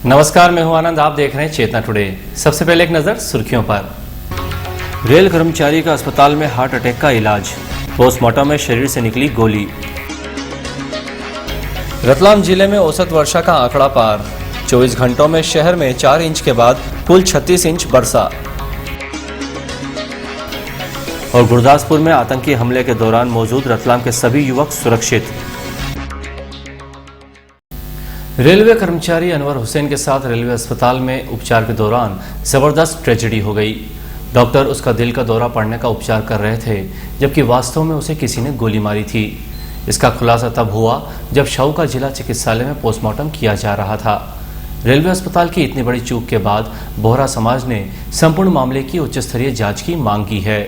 नमस्कार, मैं हूं आनंद। आप देख रहे हैं चेतना टुडे। सबसे पहले एक नजर सुर्खियों पर। रेल कर्मचारी का अस्पताल में हार्ट अटैक का इलाज, पोस्टमार्टम में शरीर से निकली गोली। रतलाम जिले में औसत वर्षा का आंकड़ा पार, 24 घंटों में शहर में 4 इंच के बाद कुल 36 इंच बरसा। और गुरदासपुर में आतंकी हमले के दौरान मौजूद रतलाम के सभी युवक सुरक्षित। रेलवे कर्मचारी अनवर हुसैन के साथ रेलवे अस्पताल में उपचार के दौरान जबरदस्त ट्रेजेडी हो गई। डॉक्टर उसका दिल का दौरा पड़ने का उपचार कर रहे थे, जबकि वास्तव में उसे किसी ने गोली मारी थी। इसका खुलासा तब हुआ जब शव का जिला चिकित्सालय में पोस्टमार्टम किया जा रहा था। रेलवे अस्पताल की इतनी बड़ी चूक के बाद बोहरा समाज ने संपूर्ण मामले की उच्च स्तरीय जांच की मांग की है।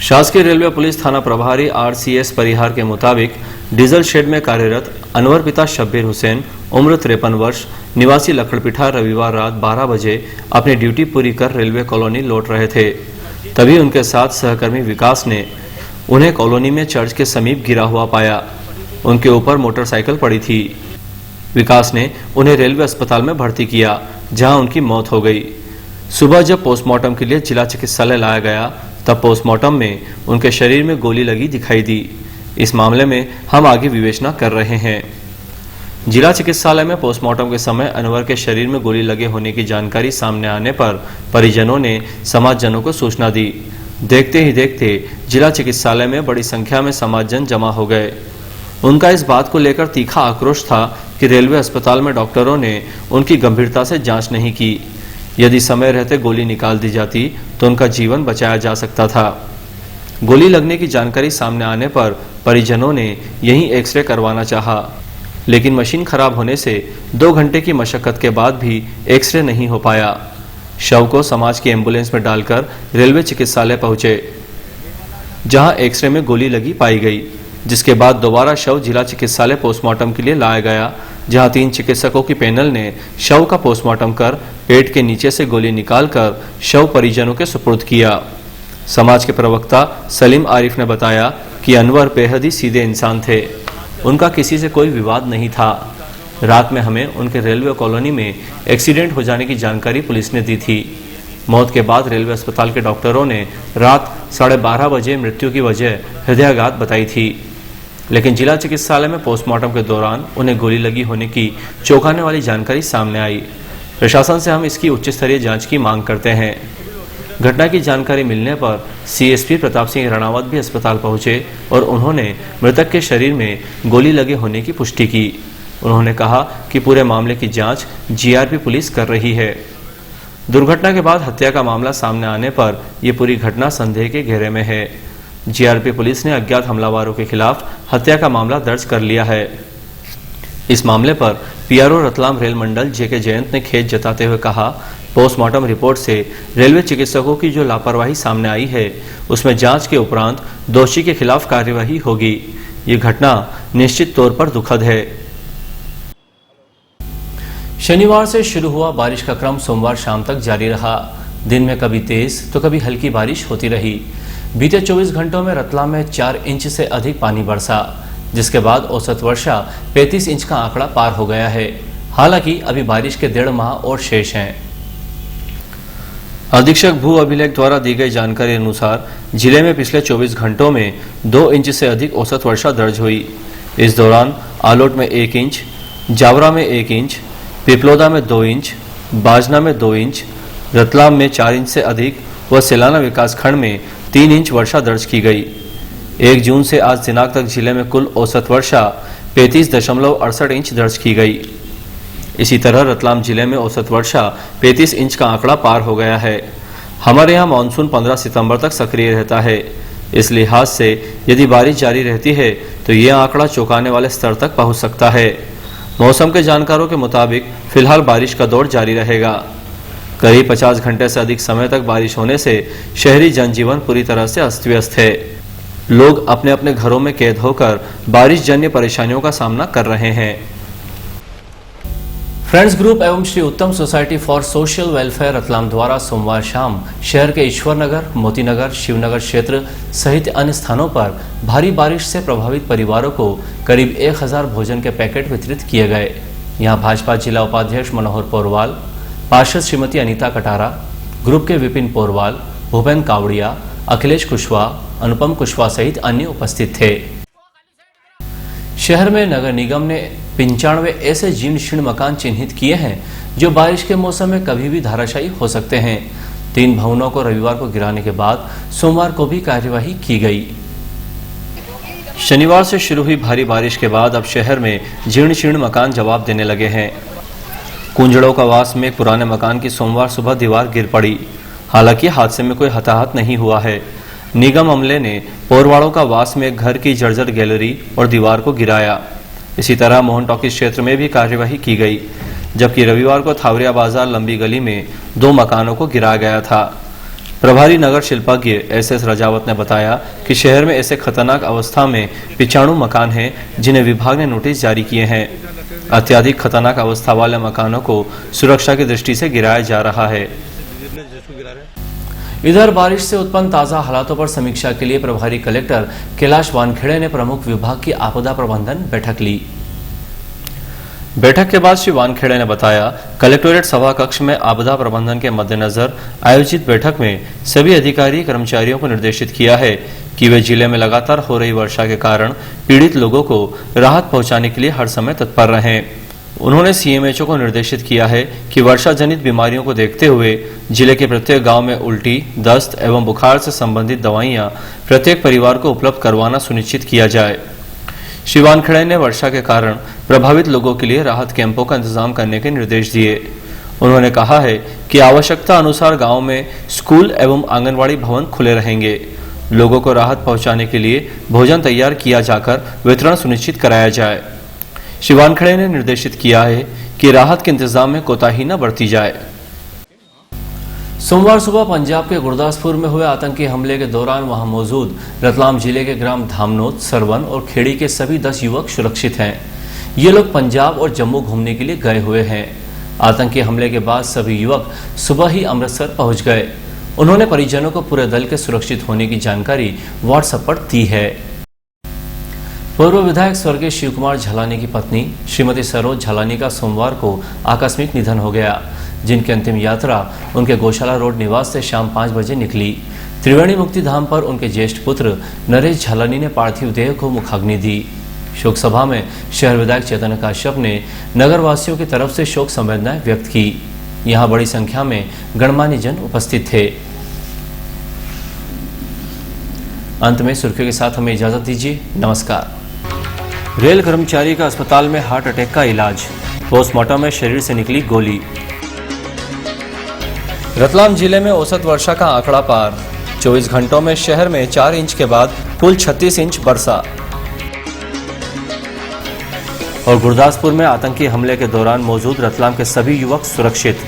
शासकीय रेलवे पुलिस थाना प्रभारी RCS परिहार के मुताबिक डीजल शेड में कार्यरत अनवर पिता शब्बीर हुसैन उम्र 53 वर्ष निवासी लखड़पिठा रविवार रात 12 बजे अपनी ड्यूटी पूरी कर रेलवे कॉलोनी लौट रहे थे। तभी उनके साथ सहकर्मी विकास ने उन्हें कॉलोनी में चर्च के समीप गिरा हुआ पाया। उनके ऊपर मोटरसाइकिल पड़ी थी। विकास ने उन्हें रेलवे अस्पताल में भर्ती किया, जहां उनकी मौत हो गई। सुबह जब पोस्टमार्टम के लिए जिला चिकित्सालय लाया गया, तब पोस्टमार्टम में उनके शरीर में गोली लगी दिखाई दी। इस मामले में हम आगे विवेचना कर रहे हैं। जिला चिकित्सालय में पोस्टमार्टम के समय अनवर के शरीर में गोली लगे होने की जानकारी सामने आने पर परिजनों ने समाजजनों को सूचना दी। देखते ही देखते जिला चिकित्सालय में बड़ी संख्या में समाजजन जमा हो गए। उनका इस बात को लेकर तीखा आक्रोश था कि रेलवे अस्पताल में डॉक्टरों ने उनकी गंभीरता से जांच नहीं की। यदि समय रहते गोली निकाल दी जाती तो उनका जीवन बचाया जा सकता था। गोली लगने की जानकारी सामने आने पर परिजनों ने यहीं एक्सरे करवाना चाहा, लेकिन मशीन खराब होने से 2 घंटे की मशक्कत के बाद भी एक्सरे नहीं हो पाया। शव को समाज की एम्बुलेंस में डालकर रेलवे चिकित्सालय पहुंचे, जहां एक्सरे में गोली लगी पाई गई, जिसके बाद दोबारा शव जिला चिकित्सालय पोस्टमार्टम के लिए लाया गया, जहां 3 चिकित्सकों की पैनल ने शव का पोस्टमार्टम कर पेट के नीचे से गोली निकालकर शव परिजनों के सुपुर्द किया। समाज के प्रवक्ता सलीम आरिफ ने बताया कि अनवर बेहद ही सीधे इंसान थे। उनका किसी से कोई विवाद नहीं था। रात में हमें उनके रेलवे कॉलोनी में एक्सीडेंट हो जाने की जानकारी पुलिस ने दी थी। मौत के बाद रेलवे अस्पताल के डॉक्टरों ने रात 12:30 बजे मृत्यु की वजह हृदयाघात बताई थी, लेकिन जिला चिकित्सालय में पोस्टमार्टम के दौरान उन्हें गोली लगी होने की चौंकाने वाली जानकारी सामने आई। प्रशासन से हम इसकी उच्च स्तरीय जांच की मांग करते हैं। घटना की जानकारी मिलने पर CSP प्रताप सिंह रणावत भी अस्पताल पहुंचे और उन्होंने मृतक के शरीर में गोली लगे होने की पुष्टि की। उन्होंने कहा कि पूरे मामले की जांच GRP पुलिस कर रही है। दुर्घटना के बाद हत्या का मामला सामने आने पर यह पूरी घटना संदेह के घेरे में है। GRP पुलिस ने अज्ञात हमलावरों के खिलाफ हत्या का मामला दर्ज कर लिया है। इस मामले पर PRO रतलाम रेल मंडल JK जयंत ने खेद जताते हुए कहा, पोस्टमार्टम रिपोर्ट से रेलवे चिकित्सकों की जो लापरवाही सामने आई है, उसमें जांच के उपरांत दोषी के खिलाफ कार्यवाही होगी। ये घटना निश्चित तौर पर दुखद है। शनिवार से शुरू हुआ बारिश का क्रम सोमवार शाम तक जारी रहा। दिन में कभी तेज तो कभी हल्की बारिश होती रही। बीते 24 घंटों में रतलाम में 4 इंच से अधिक पानी बरसा, जिसके बाद औसत वर्षा 35 इंच का आंकड़ा पार हो गया है। हालांकि अभी बारिश के 1.5 माह और शेष हैं। अधीक्षक भू अभिलेख द्वारा दी गई जानकारी अनुसार जिले में पिछले 24 घंटों में 2 इंच से अधिक औसत वर्षा दर्ज हुई। इस दौरान आलोट में 1 इंच, जावरा में 1 इंच, पिपलोदा में 2 इंच, बाजना में 2 इंच, रतलाम में 4 इंच से अधिक व सिलाना विकासखंड में 3 इंच वर्षा दर्ज की गई। 1 जून से आज दिनांक तक जिले में कुल औसत वर्षा 35.68 इंच दर्ज की गई। इसी तरह रतलाम जिले में औसत वर्षा 35 इंच का आंकड़ा पार हो गया है। हमारे यहाँ मानसून 15 सितंबर तक सक्रिय रहता है। इस लिहाज से यदि बारिश जारी रहती है तो ये आंकड़ा चौंकाने वाले स्तर तक पहुँच सकता है। मौसम के जानकारों के मुताबिक फिलहाल बारिश का दौर जारी रहेगा। करीब 50 घंटे से अधिक समय तक बारिश होने से शहरी जनजीवन पूरी तरह से अस्त व्यस्त है। लोग अपने अपने घरों में कैद होकर बारिश जन्य परेशानियों का सामना कर रहे हैं। फ्रेंड्स ग्रुप एवं श्री उत्तम society for social welfare Ratlam द्वारा सोमवार शाम शहर के ईश्वर नगर, मोती नगर, शिवनगर क्षेत्र सहित अन्य स्थानों पर भारी बारिश से प्रभावित परिवारों को करीब 1000 भोजन के पैकेट वितरित किए गए। यहां भाजपा जिला उपाध्यक्ष मनोहर पोरवाल, पार्षद श्रीमती अनीता कटारा, ग्रुप के विपिन पोरवाल, भूपेन कावड़िया, अखिलेश कुशवाहा, अनुपम कुशवाहा सहित अन्य उपस्थित थे। शहर में नगर निगम ने 95 ऐसे जीर्ण शीर्ण मकान चिन्हित किए हैं जो बारिश के मौसम में कभी भी धराशायी हो सकते हैं। 3 भवनों को रविवार को गिराने के बाद सोमवार को भी कार्यवाही की गई। शनिवार से शुरू हुई भारी बारिश के बाद अब शहर में जीर्ण शीर्ण मकान जवाब देने लगे हैं। कुंजड़ों का वास में एक पुराने मकान की सोमवार सुबह दीवार गिर पड़ी। हालांकि हादसे में कोई हताहत नहीं हुआ है। निगम अमले ने पोरवाड़ों का वास में एक घर की जर्जर गैलरी और दीवार को गिराया। इसी तरह मोहन टॉकीज क्षेत्र में भी कार्यवाही की गई, जबकि रविवार को थावरिया बाजार लंबी गली में 2 मकानों को गिराया गया था। प्रभारी नगर शिल्पज्ञ एस.एस. राजावत ने बताया कि शहर में ऐसे खतरनाक अवस्था में 95 मकान हैं जिन्हें विभाग ने नोटिस जारी किए हैं। अत्यधिक खतरनाक अवस्था वाले मकानों को सुरक्षा की दृष्टि से गिराया जा रहा है। इधर बारिश से उत्पन्न ताजा हालातों पर समीक्षा के लिए प्रभारी कलेक्टर कैलाश वानखेड़े ने प्रमुख विभाग की आपदा प्रबंधन बैठक ली। बैठक के बाद श्री वानखेड़े ने बताया, कलेक्टोरेट सभा कक्ष में आपदा प्रबंधन के मद्देनजर आयोजित बैठक में सभी अधिकारी कर्मचारियों को निर्देशित किया है कि वे जिले में लगातार हो रही वर्षा के कारण पीड़ित लोगों को राहत पहुंचाने के लिए हर समय तत्पर रहें। उन्होंने सीएमएचओ को निर्देशित किया है कि वर्षा जनित बीमारियों को देखते हुए जिले के प्रत्येक गांव में उल्टी, दस्त एवं बुखार से संबंधित दवाइयां प्रत्येक परिवार को उपलब्ध करवाना सुनिश्चित किया जाए। श्री वानखेड़े ने वर्षा के कारण प्रभावित लोगों के लिए राहत कैंपों का इंतजाम करने के निर्देश दिए। उन्होंने कहा है कि आवश्यकता अनुसार गांव में स्कूल एवं आंगनबाड़ी भवन खुले रहेंगे। लोगों को राहत पहुंचाने के लिए भोजन तैयार किया जाकर वितरण सुनिश्चित कराया जाए। श्री वानखेड़े ने निर्देशित किया है कि राहत के इंतजाम में कोताही न बरती जाए। सोमवार सुबह पंजाब के गुरदासपुर में हुए आतंकी हमले के दौरान वहां मौजूद रतलाम जिले के ग्राम धामनोद, सरवन और खेड़ी के सभी 10 युवक सुरक्षित हैं। ये लोग पंजाब और जम्मू घूमने के लिए गए हुए हैं। आतंकी हमले के बाद सभी युवक सुबह ही अमृतसर पहुंच गए। उन्होंने परिजनों को पूरे दल के सुरक्षित होने की जानकारी व्हाट्सएप पर दी है। पूर्व विधायक स्वर्गीय शिव कुमार झलानी की पत्नी श्रीमती सरोज झलानी का सोमवार को आकस्मिक निधन हो गया, जिनकी अंतिम यात्रा उनके गौशाला रोड निवास से शाम 5 बजे निकली। त्रिवेणी मुक्ति धाम पर उनके ज्येष्ठ पुत्र नरेश झलानी ने पार्थिव देह को मुखाग्नि दी। शोक सभा में शहर विधायक चैतन्य काश्यप ने नगर वासियों की तरफ से शोक संवेदनाएं व्यक्त की। यहां बड़ी संख्या में गणमान्य जन उपस्थित थे। अंत में सुर्खियों के साथ हमें इजाजत दीजिए। नमस्कार। रेल कर्मचारी का अस्पताल में हार्ट अटैक का इलाज, पोस्टमार्टम में शरीर से निकली गोली। रतलाम जिले में औसत वर्षा का आंकड़ा पार, 24 घंटों में शहर में 4 इंच के बाद कुल 36 इंच बरसा। और गुरदासपुर में आतंकी हमले के दौरान मौजूद रतलाम के सभी युवक सुरक्षित।